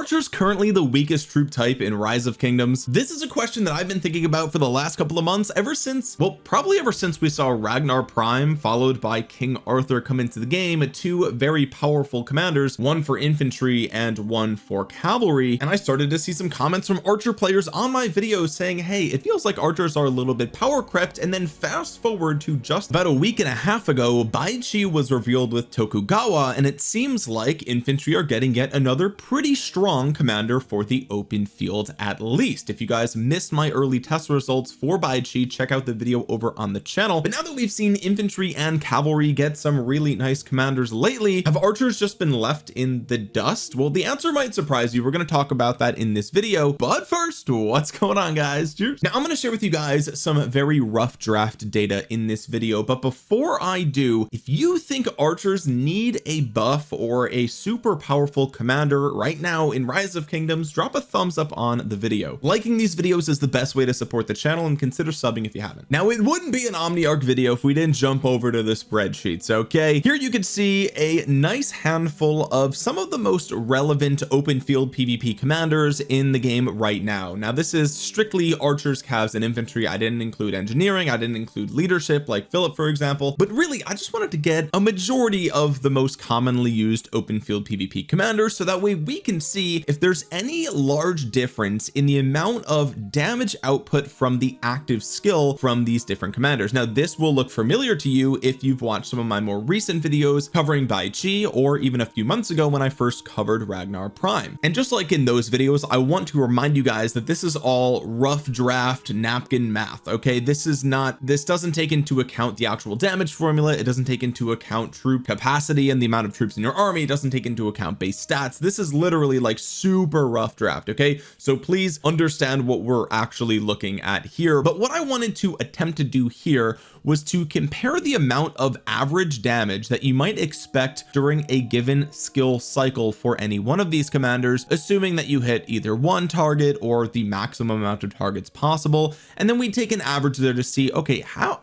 archers currently the weakest troop type in Rise of Kingdoms? This is a question that I've been thinking about for the last couple of months, ever since, well, probably ever since we saw Ragnar Prime followed by King Arthur come into the game, two very powerful commanders, one for infantry and one for cavalry. And I started to see some comments from archer players on my videos saying, hey, it feels like archers are a little bit power crept. And then fast forward to just about a week and a half ago, Baichi was revealed with Tokugawa, and it seems like infantry are getting yet another pretty strong commander for the open field. At least if you guys missed my early test results for Baichi, check out the video over on the channel. But now that we've seen infantry and cavalry get some really nice commanders lately, have archers just been left in the dust? Well, the answer might surprise you. We're going to talk about that in this video, but first, what's going on, guys? Cheers. Now I'm going to share with you guys some very rough draft data in this video, but before I do, if you think archers need a buff or a super powerful commander right now in Rise of Kingdoms, drop a thumbs up on the video. Liking these videos is the best way to support the channel, and consider subbing if you haven't. Now, it wouldn't be an Omniarch video if we didn't jump over to the spreadsheets. Okay, here you can see a nice handful of some of the most relevant open field PvP commanders in the game right now. Now this is strictly archers, cavs, and infantry. I didn't include engineering, I didn't include leadership like Philip, for example, but really I just wanted to get a majority of the most commonly used open field PvP commanders, so that way we can see if there's any large difference in the amount of damage output from the active skill from these different commanders. Now this will look familiar to you if you've watched some of my more recent videos covering Baichi, or even a few months ago when I first covered Ragnar Prime. And just like in those videos, I want to remind you guys that this is all rough draft napkin math. Okay, this doesn't take into account the actual damage formula. It doesn't take into account troop capacity and the amount of troops in your army. It doesn't take into account base stats. This is literally like super rough draft. Okay, so please understand what we're actually looking at here. But what I wanted to attempt to do here was to compare the amount of average damage that you might expect during a given skill cycle for any one of these commanders, assuming that you hit either one target or the maximum amount of targets possible. And then we take an average there to see, okay, how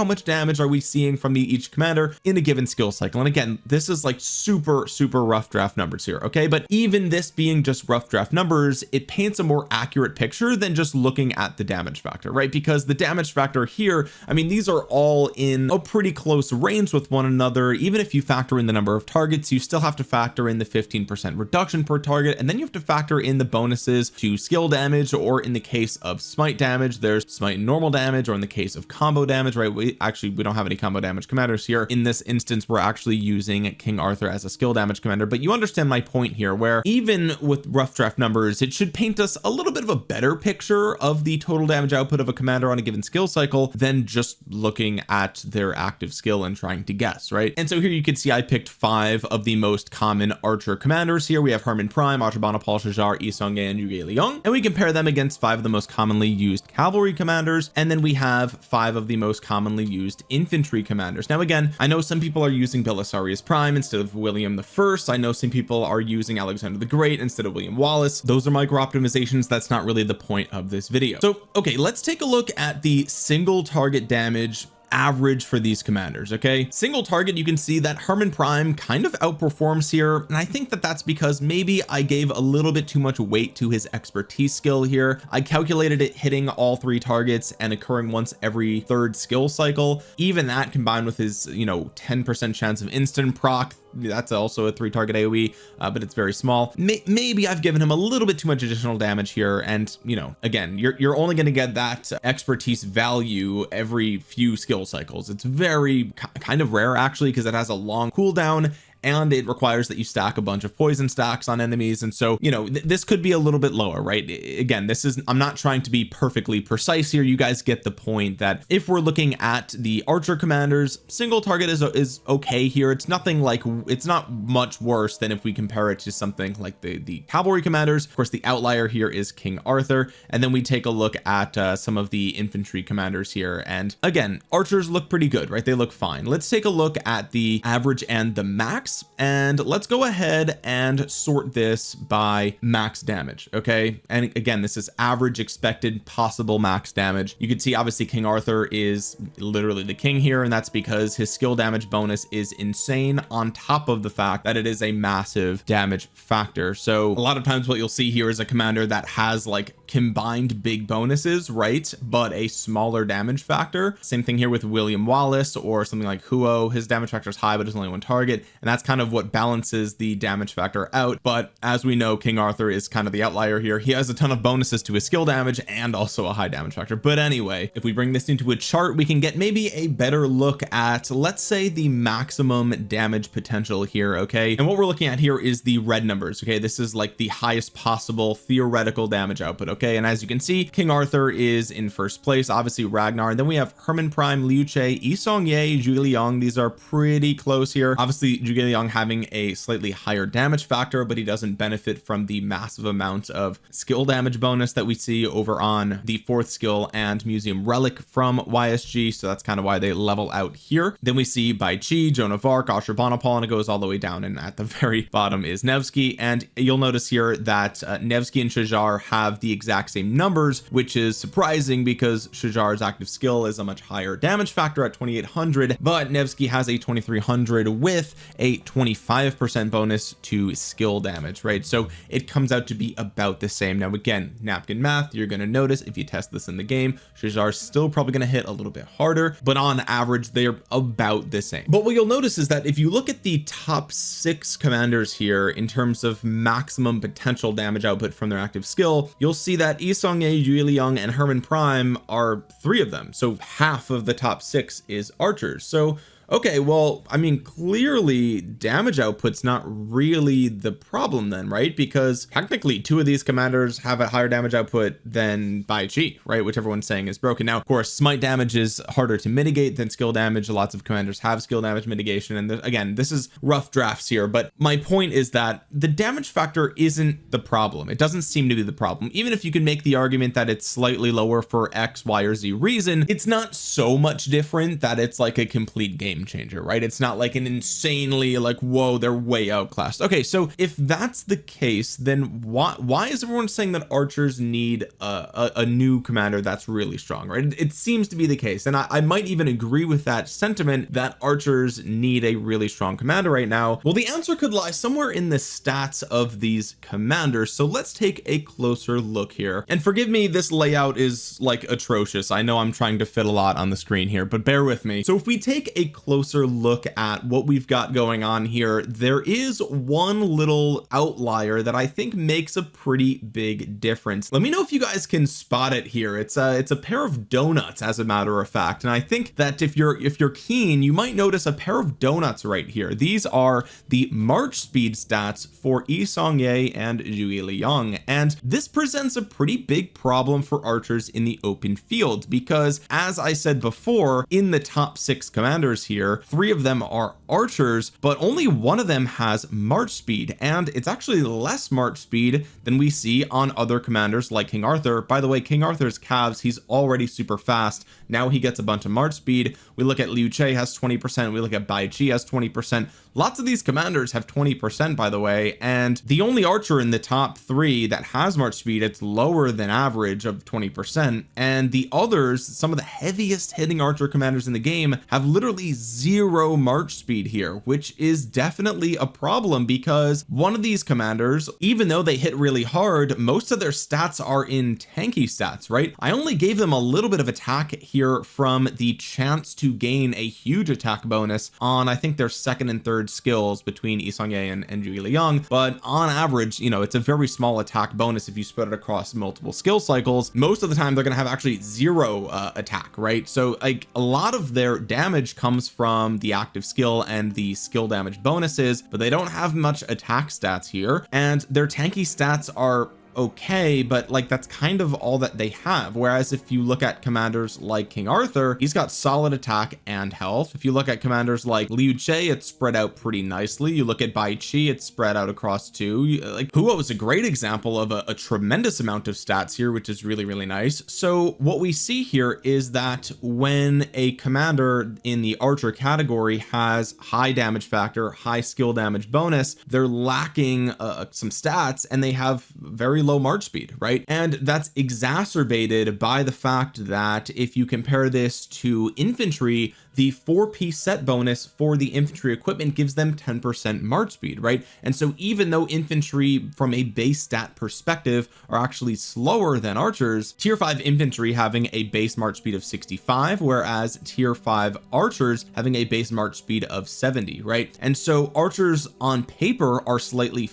much damage are we seeing from each commander in a given skill cycle? And again, this is like super rough draft numbers here. Okay, but even this being just rough draft numbers, it paints a more accurate picture than just looking at the damage factor, right? Because the damage factor here, I mean, these are all in a pretty close range with one another. Even if you factor in the number of targets, you still have to factor in the 15% reduction per target, and then you have to factor in the bonuses to skill damage, or in the case of smite damage, there's smite normal damage, or in the case of combo damage, right? We don't have any combo damage commanders here. In this instance, we're actually using King Arthur as a skill damage commander, but you understand my point here, where even with rough draft numbers, it should paint us a little bit of a better picture of the total damage output of a commander on a given skill cycle than just looking at their active skill and trying to guess, right? And so here you can see I picked 5 of the most common archer commanders here. We have Hermann Prime, Artabana, Paul Shajar, Yi Sung and Yuge Liang, and we compare them against 5 of the most commonly used cavalry commanders, and then we have 5 of the most commonly used infantry commanders. Now again, I know some people are using Belisarius Prime instead of William the First. I know some people are using Alexander the Great instead of William Wallace. Those are micro optimizations. That's not really the point of this video. So okay, let's take a look at the single target damage average for these commanders. Okay, single target, you can see that Hermann Prime kind of outperforms here, and I think that that's because maybe I gave a little bit too much weight to his expertise skill here. I calculated it hitting all 3 targets and occurring once every 3rd skill cycle. Even that combined with his 10% chance of instant proc, that's also a 3 target AoE, but it's very small. Maybe I've given him a little bit too much additional damage here, and again, you're only going to get that expertise value every few skill cycles. It's very kind of rare actually, because it has a long cooldown and it requires that you stack a bunch of poison stacks on enemies. And so, this could be a little bit lower, right? Again, I'm not trying to be perfectly precise here. You guys get the point that if we're looking at the archer commanders, single target is okay here. It's not much worse than if we compare it to something like the cavalry commanders. Of course, the outlier here is King Arthur. And then we take a look at some of the infantry commanders here. And again, archers look pretty good, right? They look fine. Let's take a look at the average and the max max, and let's go ahead and sort this by max damage. Okay, and again, this is average expected possible max damage. You can see obviously King Arthur is literally the king here, and that's because his skill damage bonus is insane, on top of the fact that it is a massive damage factor. So a lot of times what you'll see here is a commander that has like combined big bonuses, right, but a smaller damage factor. Same thing here with William Wallace or something like Huo. His damage factor is high, but there's only one target, and that's kind of what balances the damage factor out. But as we know, King Arthur is kind of the outlier here. He has a ton of bonuses to his skill damage and also a high damage factor. But anyway, if we bring this into a chart, we can get maybe a better look at, let's say, the maximum damage potential here. Okay, and what we're looking at here is the red numbers. Okay, this is like the highest possible theoretical damage output. Okay, and as you can see, King Arthur is in first place, obviously Ragnar, and then we have Hermann Prime, Liu Che, Yi Song-Ye, Zhuge Liang. These are pretty close here. Obviously Zhuge Liang having a slightly higher damage factor, but he doesn't benefit from the massive amount of skill damage bonus that we see over on the fourth skill and Museum Relic from YSG, so that's kind of why they level out here. Then we see Bai Chi, Joan of Arc, Ashurbanipal, and it goes all the way down, and at the very bottom is Nevsky. And you'll notice here that Nevsky and Shajar have the exact same numbers, which is surprising because Shajar's active skill is a much higher damage factor at 2800, but Nevsky has a 2300 with a 25% bonus to skill damage, right? So it comes out to be about the same. Now again, napkin math, you're going to notice if you test this in the game, Shajar's still probably going to hit a little bit harder, but on average they're about the same. But what you'll notice is that if you look at the top 6 commanders here in terms of maximum potential damage output from their active skill, you'll see that Yi Song-Ye, Zhuge Liang, and Hermann Prime are 3 of them. So half of the top 6 is archers. So okay, well, I mean, clearly damage output's not really the problem then, right? Because technically 2 of these commanders have a higher damage output than Bai Chi, right? Which everyone's saying is broken. Now, of course, smite damage is harder to mitigate than skill damage. Lots of commanders have skill damage mitigation. And again, this is rough drafts here, but my point is that the damage factor isn't the problem. It doesn't seem to be the problem. Even if you can make the argument that it's slightly lower for X, Y, or Z reason, it's not so much different that it's like a complete game changer, right? It's not like an insanely like, whoa, they're way outclassed. Okay, so if that's the case, then why is everyone saying that archers need a new commander that's really strong, right? It seems to be the case, and I might even agree with that sentiment that archers need a really strong commander right now. Well, the answer could lie somewhere in the stats of these commanders, so let's take a closer look here. And forgive me, this layout is like atrocious. I know I'm trying to fit a lot on the screen here, but bear with me. So if we take a closer look at what we've got going on here, there is one little outlier that I think makes a pretty big difference. Let me know if you guys can spot it here. It's a pair of donuts, as a matter of fact, and I think that if you're keen, you might notice a pair of donuts right here. These are the march speed stats for Yi Song-Ye and Zhuge Liang, and this presents a pretty big problem for archers in the open field because, as I said before, in the top 6 commanders here, 3 of them are archers, but only one of them has march speed, and it's actually less march speed than we see on other commanders like King Arthur. By the way, King Arthur's calves, he's already super fast. Now he gets a bunch of march speed. We look at Liu Che has 20%, we look at Bai Chi has 20%. Lots of these commanders have 20%, by the way, and the only archer in the top 3 that has march speed, it's lower than average of 20%, and the others, some of the heaviest hitting archer commanders in the game, have literally 0 march speed here, which is definitely a problem because one of these commanders, even though they hit really hard, most of their stats are in tanky stats, right? I only gave them a little bit of attack here from the chance to gain a huge attack bonus on, I think, their 2nd and 3rd skills between Yi Song-Ye and Zhuge Liang, but on average, you know, it's a very small attack bonus if you spread it across multiple skill cycles. Most of the time they're going to have actually 0 attack, right? So like a lot of their damage comes from the active skill and the skill damage bonuses, but they don't have much attack stats here, and their tanky stats are okay, but like that's kind of all that they have. Whereas if you look at commanders like King Arthur, he's got solid attack and health. If you look at commanders like Liu Che, it's spread out pretty nicely. You look at Bai Chi, it's spread out across two. Like Huo is a great example of a tremendous amount of stats here, which is really, really nice. So what we see here is that when a commander in the archer category has high damage factor, high skill damage bonus, they're lacking some stats and they have very low march speed, right? And that's exacerbated by the fact that if you compare this to infantry, the 4-piece set bonus for the infantry equipment gives them 10% march speed, right? And so even though infantry from a base stat perspective are actually slower than archers, tier 5 infantry having a base march speed of 65, whereas tier 5 archers having a base march speed of 70, right? And so archers on paper are slightly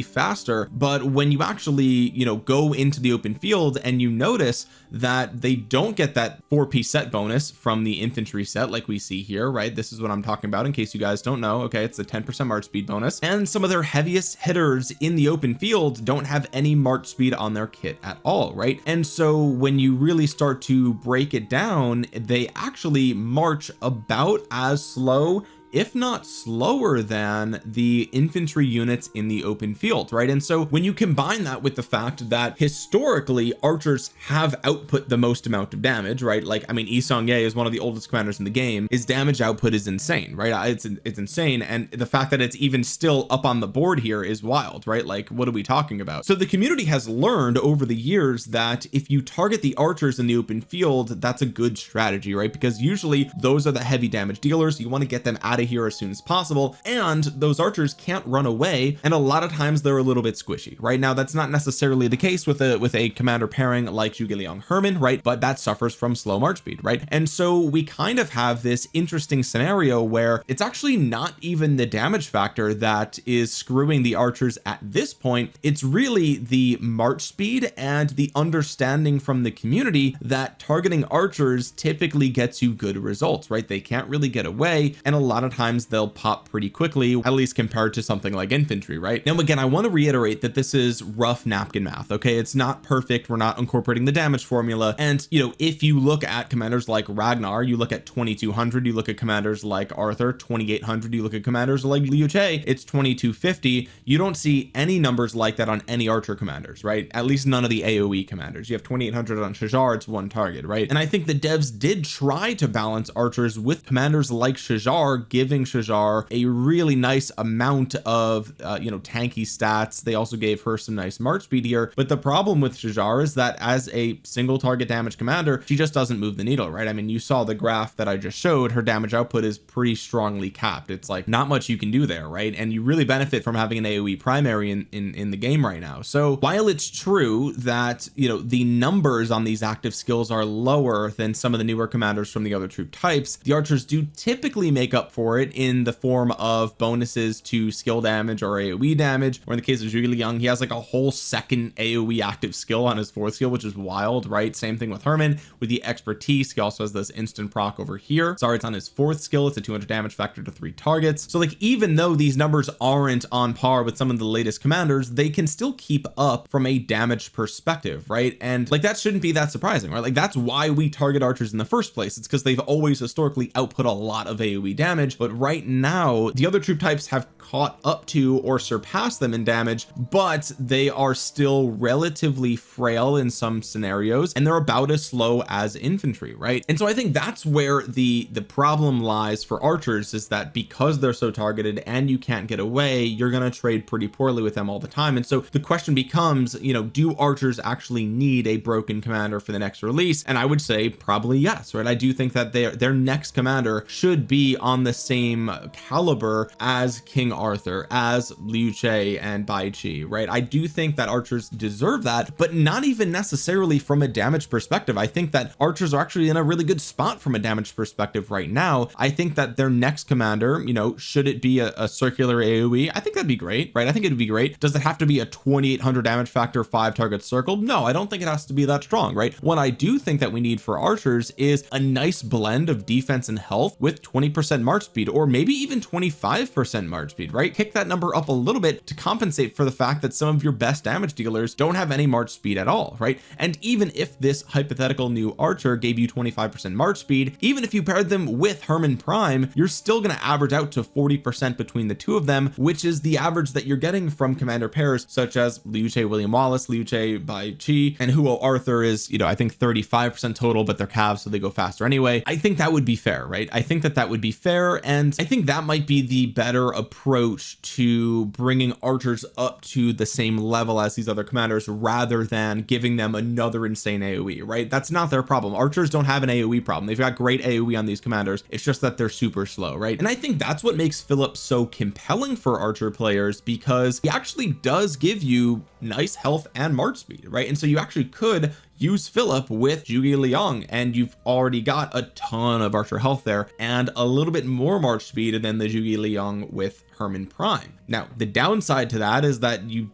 faster, but when you actually, go into the open field and you notice that they don't get that 4-piece set bonus from the infantry set like we see here, right? This is what I'm talking about in case you guys don't know. Okay, it's the 10% march speed bonus, and some of their heaviest hitters in the open field don't have any march speed on their kit at all, right? And so when you really start to break it down, they actually march about as slow, if not slower, than the infantry units in the open field, right? And so when you combine that with the fact that historically archers have output the most amount of damage, right? Like, I mean, Yi Seong-Ye is one of the oldest commanders in the game. His damage output is insane, right? It's insane, and the fact that it's even still up on the board here is wild, right? Like, what are we talking about? So the community has learned over the years that if you target the archers in the open field, that's a good strategy, right? Because usually those are the heavy damage dealers. You want to get them out of here as soon as possible, and those archers can't run away, and a lot of times they're a little bit squishy. Right now, that's not necessarily the case with a commander pairing like Zhuge Liang Herman, right? But that suffers from slow march speed, right? And so we kind of have this interesting scenario where it's actually not even the damage factor that is screwing the archers at this point. It's really the march speed and the understanding from the community that targeting archers typically gets you good results, right? They can't really get away, and a lot of times they'll pop pretty quickly, at least compared to something like infantry, right? Now again, I want to reiterate that this is rough napkin math, okay? It's not perfect. We're not incorporating the damage formula, and if you look at commanders like Ragnar, you look at 2200, you look at commanders like Arthur 2800, you look at commanders like Liu Che, it's 2250. You don't see any numbers like that on any archer commanders, right? At least none of the AoE commanders. You have 2800 on Shajar, it's one target, right? And I think the devs did try to balance archers with commanders like Shajar, giving Shajar a really nice amount of tanky stats. They also gave her some nice march speed here, but the problem with Shajar is that as a single target damage commander, she just doesn't move the needle, right? I mean, you saw the graph that I just showed. Her damage output is pretty strongly capped. It's like not much you can do there, right? And you really benefit from having an AoE primary in the game right now. So while it's true that the numbers on these active skills are lower than some of the newer commanders from the other troop types, the archers do typically make up for it in the form of bonuses to skill damage or AoE damage, or in the case of Zhuge Liang, he has like a whole second AoE active skill on his 4th skill, which is wild, right? Same thing with Herman with the expertise. He also has this instant proc over here. Sorry, it's on his 4th skill. It's a 200 damage factor to 3 targets. So like, even though these numbers aren't on par with some of the latest commanders, they can still keep up from a damage perspective, right? And like, that shouldn't be that surprising, right? Like, that's why we target archers in the first place. It's because they've always historically output a lot of AoE damage, but right now the other troop types have caught up to or surpassed them in damage, but they are still relatively frail in some scenarios, and they're about as slow as infantry, right? And so I think that's where the problem lies for archers, is that because they're so targeted and you can't get away, you're going to trade pretty poorly with them all the time. And so the question becomes, do archers actually need a broken commander for the next release? And I would say probably yes, right? I do think that their next commander should be on the same caliber as King Arthur, as Liu Che and Bai Chi, right? I do think that archers deserve that, but not even necessarily from a damage perspective. I think that archers are actually in a really good spot from a damage perspective right now. I think that their next commander, should it be a circular AoE, I think that'd be great, right? I think it'd be great. Does it have to be a 2800 damage factor 5 target circle? No, I don't think it has to be that strong, right? What I do think that we need for archers is a nice blend of defense and health with 20% march speed speed, or maybe even 25% March speed, right? Kick that number up a little bit to compensate for the fact that some of your best damage dealers don't have any March speed at all, right? And even if this hypothetical new archer gave you 25% March speed, even if you paired them with Herman Prime, you're still going to average out to 40% between the two of them, which is the average that you're getting from commander pairs such as Liu Che William Wallace, Liu Che Bai Chi, and Huo Arthur is, I think 35% total, but they're calves, so they go faster anyway. I think that would be fair, right? I think that that would be fair, and I think that might be the better approach to bringing archers up to the same level as these other commanders, rather than giving them another insane AoE, right? That's not their problem. Archers don't have an AoE problem. They've got great AoE on these commanders. It's just that they're super slow, right? And I think that's what makes Philip so compelling for archer players, because he actually does give you nice health and March speed, right? And so you actually could use Philip with Zhuge Liang, and you've already got a ton of archer health there and a little bit more March speed than the Zhuge Liang with Herman Prime. Now the downside to that is that you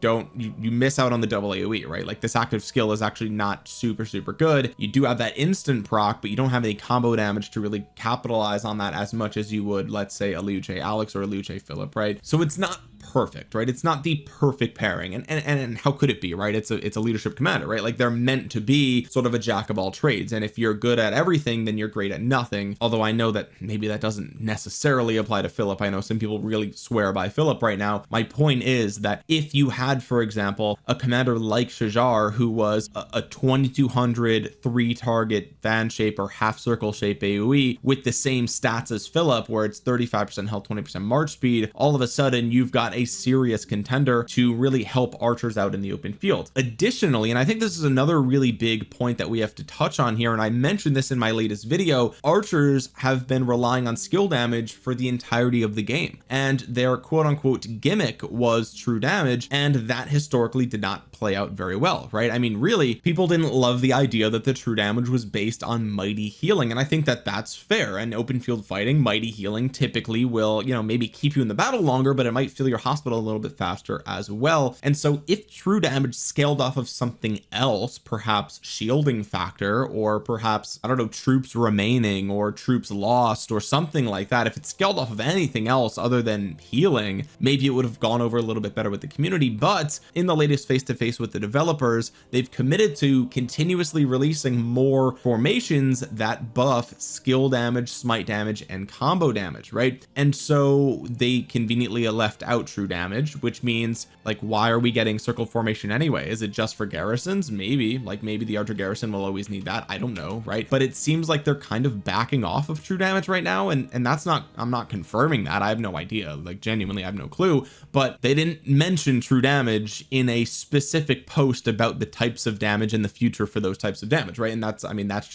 miss out on the double AoE, right? Like this active skill is actually not super good. You do have that instant proc, but you don't have any combo damage to really capitalize on that as much as you would, let's say, a Liu Che Alex or a Liu Che Philip, right? So it's not perfect, right? It's not the perfect pairing, and how could it be, right? It's a leadership commander, right? Like they're meant to be sort of a jack of all trades, and if you're good at everything, then you're great at nothing. Although I know that maybe that doesn't necessarily apply to Philip. I know some people really swear by Philip right now. My point is that if you had, for example, a commander like Shajar, who was a 2200 3-target fan shape or half circle shape AoE with the same stats as Philip, where it's 35% health, 20% March speed, all of a sudden you've got a serious contender to really help archers out in the open field. Additionally, and I think this is another really big point that we have to touch on here, and I mentioned this in my latest video, archers have been relying on skill damage for the entirety of the game, and their quote unquote gimmick was true damage, and that historically did not play out very well, right? I mean, really, people didn't love the idea that the true damage was based on mighty healing, and I think that that's fair. And open field fighting, mighty healing typically will, maybe keep you in the battle longer, but it might fill your hospital a little bit faster as well. And so if true damage scaled off of something else, perhaps shielding factor, or perhaps, I don't know, troops remaining or troops lost or something like that, if it scaled off of anything else other than healing, maybe it would have gone over a little bit better with the community. But in the latest face-to-face with the developers, they've committed to continuously releasing more formations that buff skill damage, smite damage, and combo damage, right? And so they conveniently left out true damage, which means, like, why are we getting circle formation anyway? Is it just for garrisons? Maybe the archer garrison will always need that. I don't know, right? But it seems like they're kind of backing off of true damage right now, and that's not, I'm not confirming that. I have no idea, like genuinely I have no clue, but they didn't mention true damage in a specific post about the types of damage in the future for those types of damage, right? And that's, I mean, that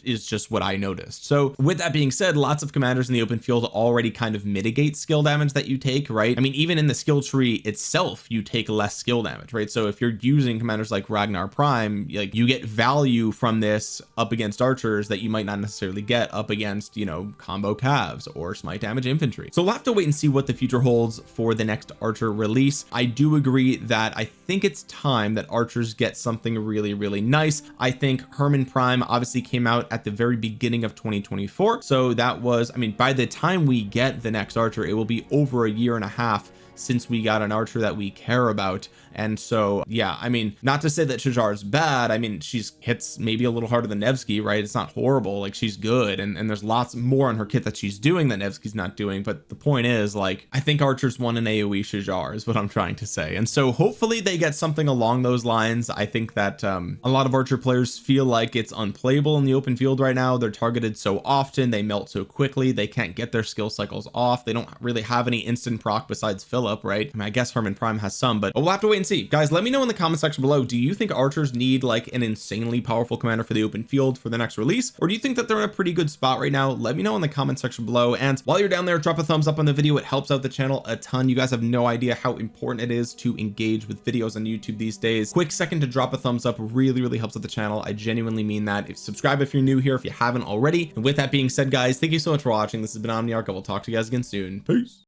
is just what I noticed. So with that being said, lots of commanders in the open field already kind of mitigate skill damage that you take, right? I mean, even in the skill tree itself, you take less skill damage, right? So if you're using commanders like Ragnar Prime, like, you get value from this up against archers that you might not necessarily get up against, combo calves or smite damage infantry. So we'll have to wait and see what the future holds for the next archer release. I do agree that I think it's time that archers get something really nice. I think Herman Prime obviously came out at the very beginning of 2024, so that was, I mean, by the time we get the next archer, it will be over a year and a half since we got an archer that we care about. And so, yeah, I mean, not to say that Shajar is bad. I mean, she's hits maybe a little harder than Nevsky, right? It's not horrible. Like, she's good, and there's lots more on her kit that she's doing that Nevsky's not doing. But the point is, like, I think archers want an AoE Shajar is what I'm trying to say. And so hopefully they get something along those lines. I think that a lot of archer players feel like it's unplayable in the open field right now. They're targeted so often, they melt so quickly, they can't get their skill cycles off. They don't really have any instant proc besides Philip, right? I mean, I guess Herman Prime has some, but we'll have to wait and see. Guys, let me know in the comment section below, do you think archers need like an insanely powerful commander for the open field for the next release, or do you think that they're in a pretty good spot right now? Let me know in the comment section below, and while you're down there, drop a thumbs up on the video. It helps out the channel a ton. You guys have no idea how important it is to engage with videos on YouTube these days. Quick second to drop a thumbs up really helps out the channel. I genuinely mean that. Subscribe if you're new here if you haven't already. And with that being said, guys, thank you so much for watching. This has been Omniarch. I will talk to you guys again soon. Peace.